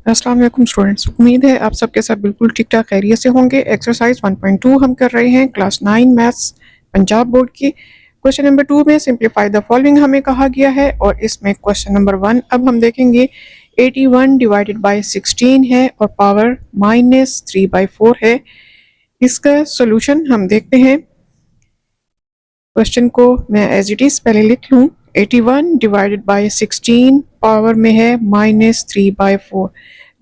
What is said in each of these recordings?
अस्सलाम वालेकुम स्टूडेंट्स, उम्मीद है आप सबके सब बिल्कुल ठीक ठाक खैरियत से होंगे। एक्सरसाइज 1.2 हम कर रहे हैं क्लास 9 मैथ्स पंजाब बोर्ड की। क्वेश्चन नंबर 2 में सिंप्लीफाई द फॉलोइंग हमें कहा गया है और इसमें क्वेश्चन नंबर 1 अब हम देखेंगे 81 डिवाइडेड बाय 16 है और पावर -3/4 है। इसका सॉल्यूशन हम देखते हैं। क्वेश्चन को मैं एज इट इज पहले लिख लूँ। 81 डिवाइडेड बाय 16 पावर में है -3/4।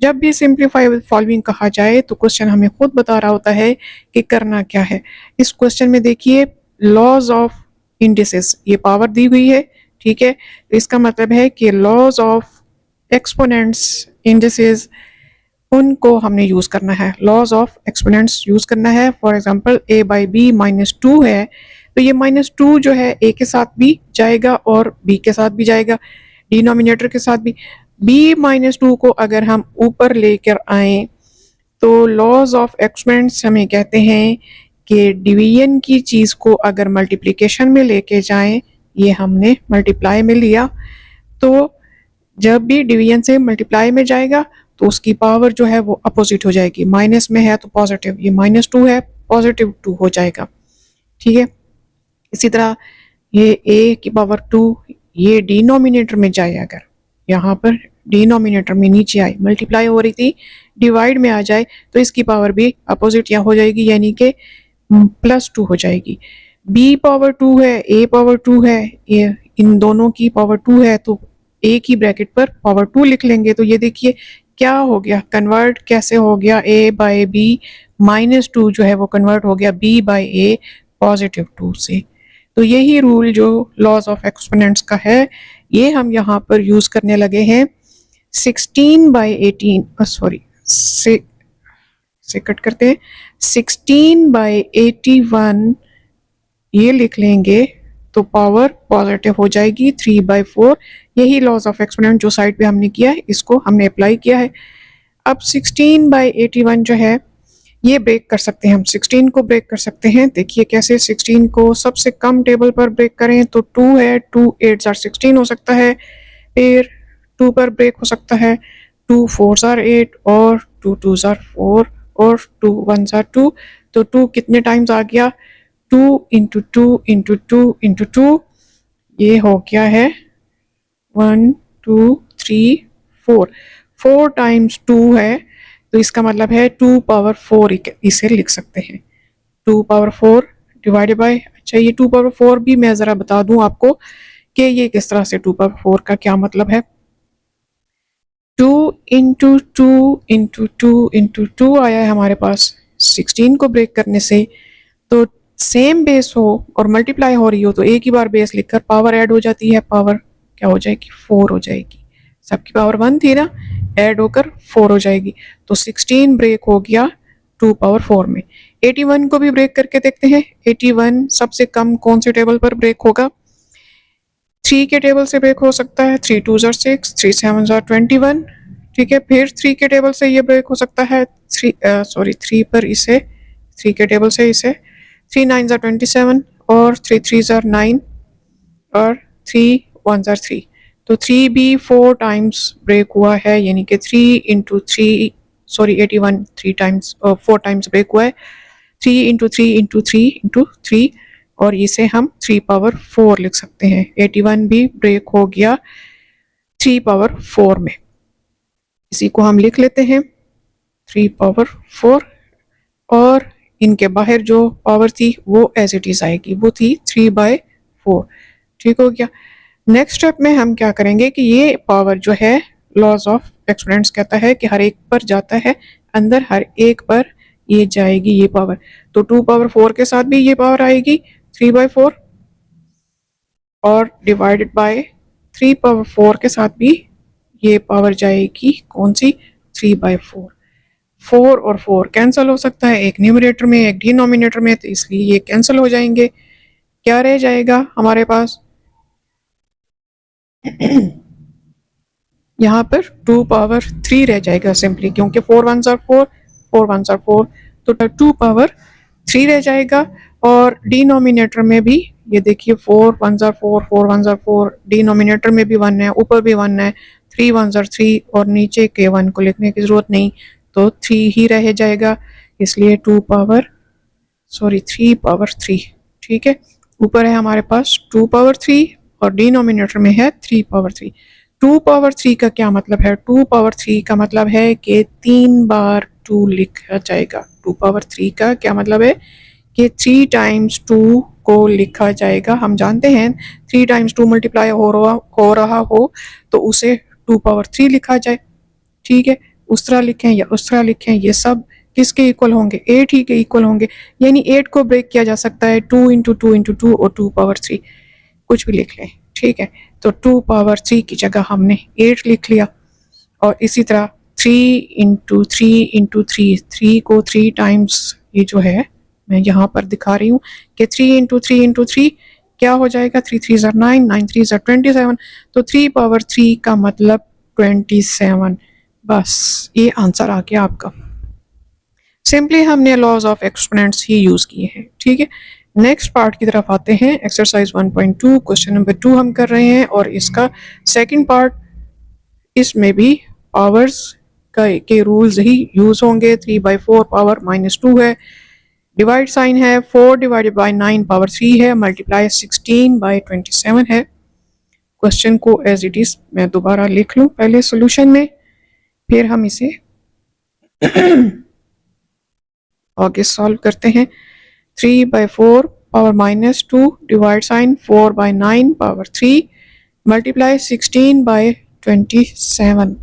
जब भी सिंप्लीफाई विद फॉलोइंग कहा जाए तो क्वेश्चन हमें खुद बता रहा होता है कि करना क्या है। इस क्वेश्चन में देखिए लॉज ऑफ इंडिसेस, ये पावर दी हुई है, ठीक है। तो इसका मतलब है कि लॉज ऑफ एक्सपोनेंट्स इंडिसेस उनको हमने यूज करना है, लॉज ऑफ एक्सपोनेंट्स यूज करना है। For example a by B -2 है तो ये -2 जो है a के साथ भी जाएगा और b के साथ भी जाएगा, डिनोमिनेटर के साथ भी। b-2 को अगर हम ऊपर लेकर आए तो लॉज ऑफ एक्सपोनेंट्स हमें कहते हैं कि डिवीजन की चीज़ को अगर मल्टीप्लिकेशन में लेके जाएं, ये हमने मल्टीप्लाई में लिया, तो जब भी डिवीजन से मल्टीप्लाई में जाएगा तो उसकी पावर जो है वो अपोजिट हो जाएगी। माइनस में है तो पॉजिटिव, ये -2 है, +2 हो जाएगा, ठीक है। इसी तरह ये a की पावर 2 ये डिनोमिनेटर में जाए, अगर यहाँ पर डिनोमिनेटर में नीचे आई, मल्टीप्लाई हो रही थी, डिवाइड में आ जाए तो इसकी पावर भी अपोजिट यहाँ हो जाएगी, यानी कि +2 हो जाएगी। b पावर 2 है, a पावर 2 है, ये इन दोनों की पावर 2 है तो a की ब्रैकेट पर पावर 2 लिख लेंगे। तो ये देखिए क्या हो गया, कन्वर्ट कैसे हो गया, a बाई b -2 जो है वो कन्वर्ट हो गया b बाई a +2 से। तो यही रूल जो लॉज ऑफ एक्सपोनेंट्स का है ये हम यहाँ पर यूज करने लगे हैं। 16 बाई 18 सॉरी से कट करते हैं, 16 बाई 81 ये लिख लेंगे तो पावर पॉजिटिव हो जाएगी 3/4। यही लॉज ऑफ एक्सपोनेंट जो साइड पे हमने किया है इसको हमने अप्लाई किया है। अब 16 बाई 81 जो है ये ब्रेक कर सकते हैं, हम 16 को ब्रेक कर सकते हैं। देखिए कैसे, 16 को सबसे कम टेबल पर ब्रेक करें तो 2 है, 2 8 16 हो सकता है, फिर 2 पर ब्रेक हो सकता है, 2 4 8 और 2 2 4 और 2 1 2। तो 2 कितने टाइम्स आ गया, 2 इंटू 2 इंटू 2 इंटू 2, ये हो गया है 1 2 3 4 टाइम्स 2 है तो इसका मतलब है 2 पावर 4 इसे लिख सकते हैं। 2 पावर 4 डिवाइडेड बाय, अच्छा ये 2 पावर 4 भी मैं ज़रा बता दूं आपको कि ये किस तरह से 2 पावर 4 का क्या मतलब है। 2 इंटू 2 इंटू 2 इंटू 2 आया है हमारे पास 16 को ब्रेक करने से। तो सेम बेस हो और मल्टीप्लाई हो रही हो तो एक ही बार बेस लिखकर पावर ऐड हो जाती है, पावर क्या हो जाएगी 4 हो जाएगी। सबकी पावर 1 थी ना, ऐड होकर 4 हो जाएगी। तो 16 ब्रेक हो गया 2 पावर 4 में। 81 को भी ब्रेक करके देखते हैं। 81 सबसे कम कौन से टेबल पर ब्रेक होगा, 3 के टेबल से ब्रेक हो सकता है, 3 2 6, 3 7 21, ठीक है। फिर 3 के टेबल से ये ब्रेक हो सकता है, 3 पर इसे 3 के टेबल से इसे 3 9 27 और 3 3 9 और 3 1 3। तो 3 भी 4 टाइम्स ब्रेक हुआ है, यानी कि 3 इंटू 3 81 3 टाइम्स 4 टाइम्स ब्रेक हुआ है, 3 इंटू 3 इंटू 3 इंटू 3, और इसे हम 3 पावर 4 लिख सकते हैं। 81 भी ब्रेक हो गया 3 पावर 4 में। इसी को हम लिख लेते हैं 3 पावर 4, और इनके बाहर जो पावर थी वो एज इट इज आएगी, वो थी 3/4, ठीक हो गया। नेक्स्ट स्टेप में हम क्या करेंगे कि ये पावर जो है लॉज ऑफ एक्सपोनेंट्स कहता है कि हर एक पर जाता है, अंदर हर एक पर ये जाएगी ये पावर। तो 2 पावर 4 के साथ भी ये पावर आएगी 3/4, और डिवाइडेड बाय 3 पावर 4 के साथ भी ये पावर जाएगी कौन सी 3/4। 4 और 4 कैंसिल हो सकता है, एक न्यूमरेटर में एक डिनोमिनेटर में, तो इसलिए ये कैंसिल हो जाएंगे। क्या रह जाएगा हमारे पास यहाँ पर 2 पावर 3 रह जाएगा सिंपली, क्योंकि 4 1 4 4 1 4, तो 2 पावर 3 रह जाएगा। और डिनोमिनेटर में भी ये देखिए 4 1 4 4 1 4, डिनोमिनेटर में भी 1 है, ऊपर भी 1 है, 3 1 3 और नीचे के 1 को लिखने की ज़रूरत नहीं, तो 3 ही रह जाएगा, इसलिए 3 पावर 3। ठीक है, ऊपर है हमारे पास 2 पावर 3 और डिनोमिनेटर में है 3 पावर 3। 2 पावर 3 का क्या मतलब है? 2 पावर 3 का मतलब है कि 3 बार 2 लिखा जाएगा। 2 पावर 3 का क्या मतलब है कि 3 टाइम्स 2 को लिखा जाएगा। हम जानते हैं 3 टाइम्स 2 मल्टीप्लाई हो रहा हो तो उसे 2 पावर 3 लिखा जाए। ठीक है, उस तरह लिखें या उस तरह लिखें, ये सब किसके इक्वल होंगे? 8 ही के इक्वल होंगे। यानी 8 को ब्रेक किया जा सकता है 2 इंटू 2 इंटू 2 और 2 पावर 3, कुछ भी लिख लें। ठीक है, तो 2 पावर 3 की जगह हमने 8 लिख लिया। और इसी तरह 3 इंटू 3 इंटू 3 को 3 टाइम्स, ये जो है मैं यहाँ पर दिखा रही हूँ कि 3 इंटू 3 इंटू 3 क्या हो जाएगा? 3 3 ज़र 9, 9 3 ज़र 27, तो 3 पावर 3 का मतलब 27। बस ये आंसर आ गया आपका। सिंपली हमने लॉज ऑफ एक्सपोनेंट्स ही यूज किए हैं। ठीक है, नेक्स्ट पार्ट की तरफ आते हैं। एक्सरसाइज 1.2 क्वेश्चन नंबर 2 हम कर रहे हैं और इसका सेकंड पार्ट, इसमें भी पावर्स के रूल्स ही यूज होंगे। 3/4 पावर -2 है, डिवाइड साइन है, 4 डिवाइडेड बाई 9 पावर 3 है, मल्टीप्लाई 16/27 है। क्वेश्चन को एज इट इज मैं दोबारा लिख लूँ पहले सोल्यूशन में, फिर हम इसे आगे सॉल्व करते हैं। 3/4 power -2 divide sign 4/9 power 3 multiply 16/27।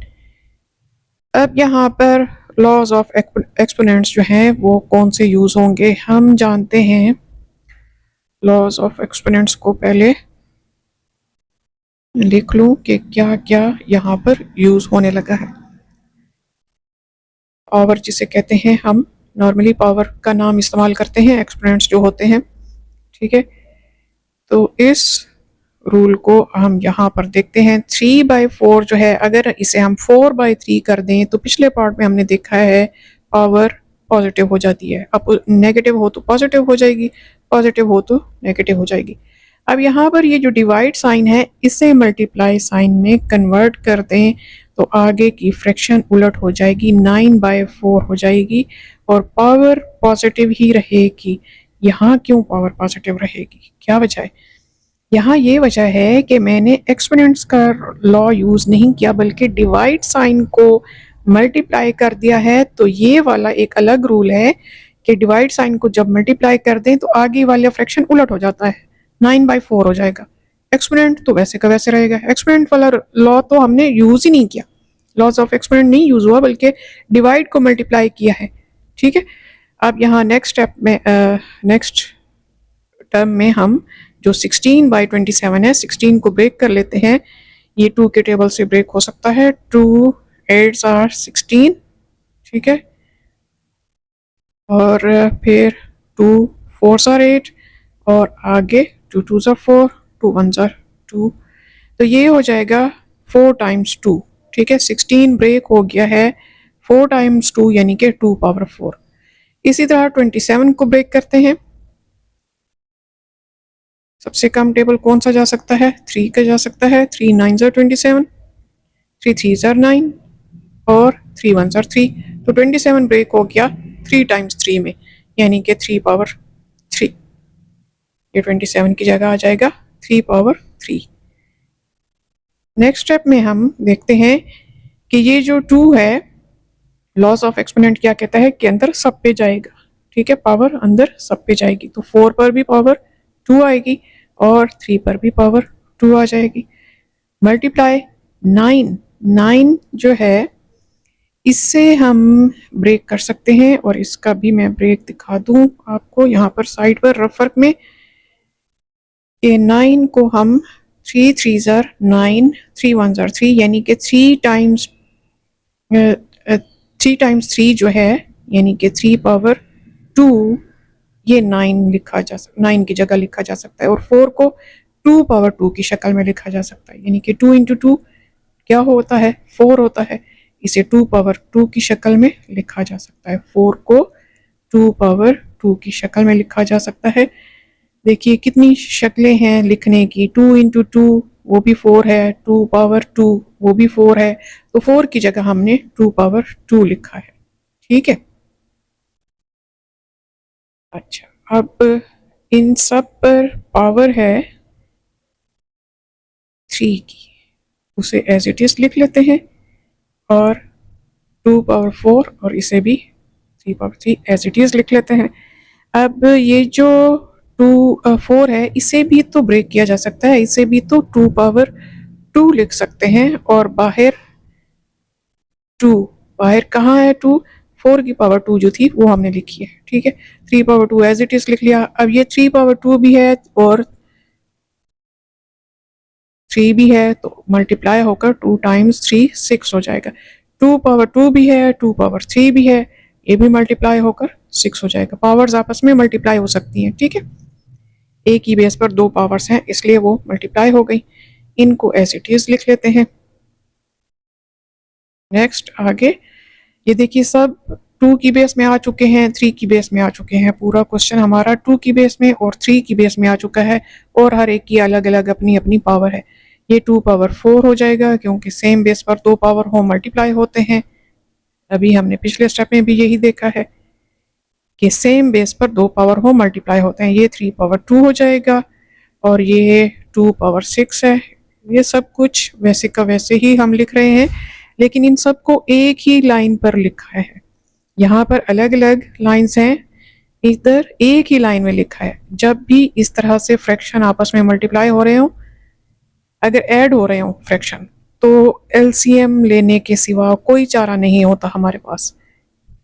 अब यहाँ पर लॉज ऑफ एक्सपोनेंट्स जो हैं वो कौन से यूज होंगे? हम जानते हैं लॉज ऑफ एक्सपोनेंट्स को पहले लिख लूं कि क्या क्या यहाँ पर यूज होने लगा है। पावर जिसे कहते हैं, हम नॉर्मली पावर का नाम इस्तेमाल करते हैं एक्सपोनेंट्स जो होते हैं। ठीक है, तो इस रूल को हम यहाँ पर देखते हैं। 3/4 जो है, अगर इसे हम 4/3 कर दें तो पिछले पार्ट में हमने देखा है पावर पॉजिटिव हो जाती है। अब नेगेटिव हो तो पॉजिटिव हो जाएगी, पॉजिटिव हो तो नेगेटिव हो जाएगी। अब यहाँ पर ये जो डिवाइड साइन है इसे मल्टीप्लाई साइन में कन्वर्ट कर दें तो आगे की फ्रैक्शन उलट हो जाएगी, 9/4 हो जाएगी और पावर पॉजिटिव ही रहेगी। यहाँ क्यों पावर पॉजिटिव रहेगी, क्या वजह है? यहाँ ये वजह है कि मैंने एक्सपोनेंट्स का लॉ यूज़ नहीं किया बल्कि डिवाइड साइन को मल्टीप्लाई कर दिया है। तो ये वाला एक अलग रूल है कि डिवाइड साइन को जब मल्टीप्लाई कर दें तो आगे वाला फ्रैक्शन उलट हो जाता है, 9/4 हो जाएगा। एक्सपोनेंट तो वैसे का वैसे रहेगा। एक्सपोनेंट वाला लॉ तो हमने यूज़ ही नहीं किया, लॉज ऑफ एक्सपोनेंट नहीं यूज़ हुआ बल्कि डिवाइड को मल्टीप्लाई किया है। ठीक है, अब यहाँ नेक्स्ट स्टेप में नेक्स्ट टर्म में हम जो 16/27 है, 16 को ब्रेक कर लेते हैं। ये 2 के टेबल से ब्रेक हो सकता है। 2 8s are 16। ठीक है, और फिर 2 4s are 8 और आगे 2 2s are 4, 2 1s are 2, तो ये हो जाएगा 4 टाइम्स 2। ठीक है, 16 ब्रेक हो गया है 4 टाइम्स 2 यानी कि 2 पावर 4। इसी तरह 27 को ब्रेक करते हैं। सबसे कम टेबल कौन सा जा सकता है? 3 का जा सकता है। 3 9s are 27, 3 3s are 9 और 3 1s are 3, तो 27 ब्रेक हो गया 3 टाइम्स 3 में यानी कि 3 पावर 3। ये 27 की जगह आ जाएगा 3 पावर 3। नेक्स्ट स्टेप में हम देखते हैं कि ये जो 2 है, लॉस ऑफ एक्सपोनेंट क्या कहता है कि अंदर सब पे जाएगा। ठीक है, पावर अंदर सब पे जाएगी, तो 4 पर भी पावर 2 आएगी और 3 पर भी पावर 2 आ जाएगी। मल्टीप्लाई 9, 9 जो है इससे हम ब्रेक कर सकते हैं और इसका भी मैं ब्रेक दिखा दूं आपको यहाँ पर साइड पर रफ वर्क में। ये 9 को हम 3 3s are 9, 3 1s are 3 यानी कि 3 टाइम्स 3 जो है यानी कि 3 पावर 2, ये 9 लिखा जा सकता, 9 की जगह लिखा जा सकता है और 4 को 2 पावर 2 की शक्ल में लिखा जा सकता है यानी कि 2 इंटू 2 क्या होता है? 4 होता है। इसे 2 पावर 2 की शक्ल में लिखा जा सकता है। 4 को 2 पावर 2 की शक्ल में लिखा जा सकता है। देखिए कितनी शक्लें हैं लिखने की, 2 इंटू 2 वो भी 4 है, 2 पावर 2 वो भी 4 है, तो 4 की जगह हमने 2 पावर 2 लिखा है। ठीक है। अच्छा, अब इन सब पर पावर है 3 की, उसे एज इट इज लिख लेते हैं, और 2 पावर 4 और इसे भी 3 पावर 3 एज इट इज लिख लेते हैं। अब ये जो 4 है इसे भी तो ब्रेक किया जा सकता है, इसे भी तो 2 पावर 2 लिख सकते हैं, और बाहर 2, बाहर कहाँ है 2, 4 की पावर 2 जो थी वो हमने लिखी है। ठीक है, 3 पावर 2 एज इट इज लिख लिया। अब ये 3 पावर 2 भी है और 3 भी है, तो मल्टीप्लाई होकर 2 टाइम्स 3 6 हो जाएगा। 2 पावर 2 भी है, 2 पावर 3 भी है, ये भी मल्टीप्लाई होकर 6 हो जाएगा। पावर्स आपस में मल्टीप्लाई हो सकती हैं। ठीक है, एक ही बेस पर दो पावर्स हैं इसलिए वो मल्टीप्लाई हो गई। इनको एज इट इज लिख लेते हैं। नेक्स्ट आगे ये देखिए, सब 2 की बेस में आ चुके हैं, 3 की बेस में आ चुके हैं। पूरा क्वेश्चन हमारा 2 की बेस में और 3 की बेस में आ चुका है, और हर एक की अलग अलग अपनी अपनी पावर है। ये 2 पावर 4 हो जाएगा, क्योंकि सेम बेस पर दो पावर हो मल्टीप्लाई होते हैं। अभी हमने पिछले स्टेप में भी यही देखा है कि सेम बेस पर दो पावर हो मल्टीप्लाई होते हैं। ये 3 पावर 2 हो जाएगा, और ये 2 पावर 6 है। ये सब कुछ वैसे का वैसे ही हम लिख रहे हैं, लेकिन इन सबको एक ही लाइन पर लिखा है। यहाँ पर अलग अलग लाइंस हैं, इधर एक ही लाइन में लिखा है। जब भी इस तरह से फ्रैक्शन आपस में मल्टीप्लाई हो रहे हो, अगर ऐड हो रहे हो फ्रैक्शन, तो एलसीएम लेने के सिवा कोई चारा नहीं होता हमारे पास।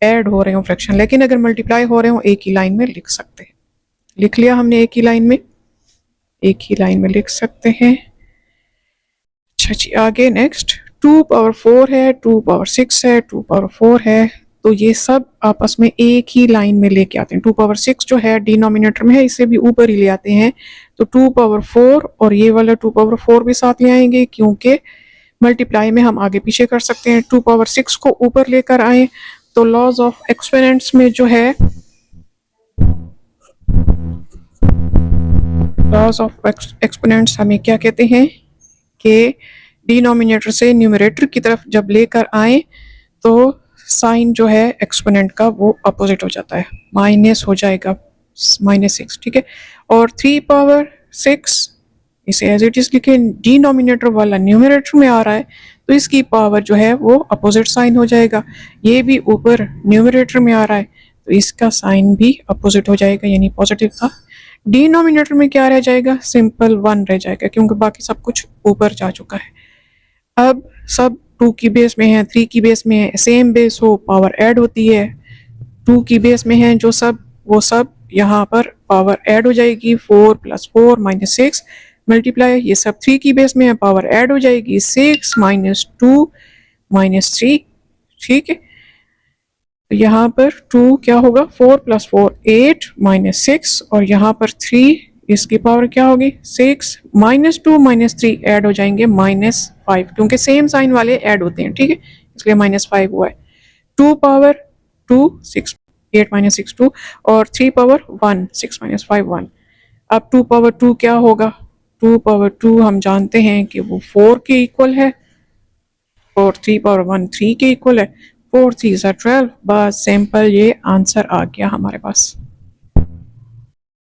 ऐड हो रहे हो फ्रैक्शन, लेकिन अगर मल्टीप्लाई हो रहे हो एक ही लाइन में लिख सकते हैं। लिख लिया हमने, एक ही लाइन में, एक ही लाइन में लिख सकते हैं। अच्छा जी, आगे नेक्स्ट 2 पावर 4 है, 2 पावर 6 है, 2 पावर 4 है, तो ये सब आपस में एक ही लाइन में लेके आते हैं। 2 पावर 6 जो है डिनोमिनेटर में है, इसे भी ऊपर ही ले आते हैं, तो 2 पावर 4 और ये वाला 2 पावर 4 भी साथ ले आएंगे, क्योंकि मल्टीप्लाई में हम आगे पीछे कर सकते हैं। 2 पावर 6 को ऊपर लेकर आए, तो लॉज ऑफ एक्सपोनेंट्स में जो है, लॉज ऑफ एक्सपोनेंट्स हमें क्या कहते हैं कि डिनोमिनेटर से न्यूमरेटर की तरफ जब लेकर आए, तो साइन जो है एक्सपोनेंट का वो अपोजिट हो जाता है, माइनस हो जाएगा, -6। ठीक है, और 3 पावर 6 इसे एज इट इज लिखे, डिनोमिनेटर वाला न्यूमरेटर में आ रहा है, तो इसकी पावर जो है वो अपोजिट साइन हो जाएगा। ये भी ऊपर न्यूमरेटर में आ रहा है, तो इसका साइन भी अपोजिट हो जाएगा, यानी पॉजिटिव था। डिनोमिनेटर में क्या रह जाएगा, सिंपल 1 रह जाएगा, क्योंकि बाकी सब कुछ ऊपर जा चुका है। अब सब 2 की बेस में है, 3 की बेस में है, सेम बेस हो पावर ऐड होती है। 2 की बेस में है जो सब, वो सब यहाँ पर पावर ऐड हो जाएगी, 4 + 4 -6 मल्टीप्लाई। ये सब 3 की बेस में है, पावर ऐड हो जाएगी, 6 - 2 -3। ठीक है, तो यहाँ पर 2 क्या होगा, 4 + 4 8 -6, और यहाँ पर 3, इसकी पावर क्या होगी 6 -2 -3 ऐड हो जाएंगे -5, क्योंकि सेम साइन वाले ऐड होते हैं। ठीक है, इसलिए -5 हुआ है। 2 पावर 2 6, 8 -6 2, और 3 पावर 1 6 - 5 1। अब 2 पावर 2 क्या होगा, 2 पावर 2 हम जानते हैं कि वो 4 के इक्वल है, और 3 पावर 1 3 के इक्वल है। 4 3 12, बस सिंपल ये आंसर आ गया हमारे पास।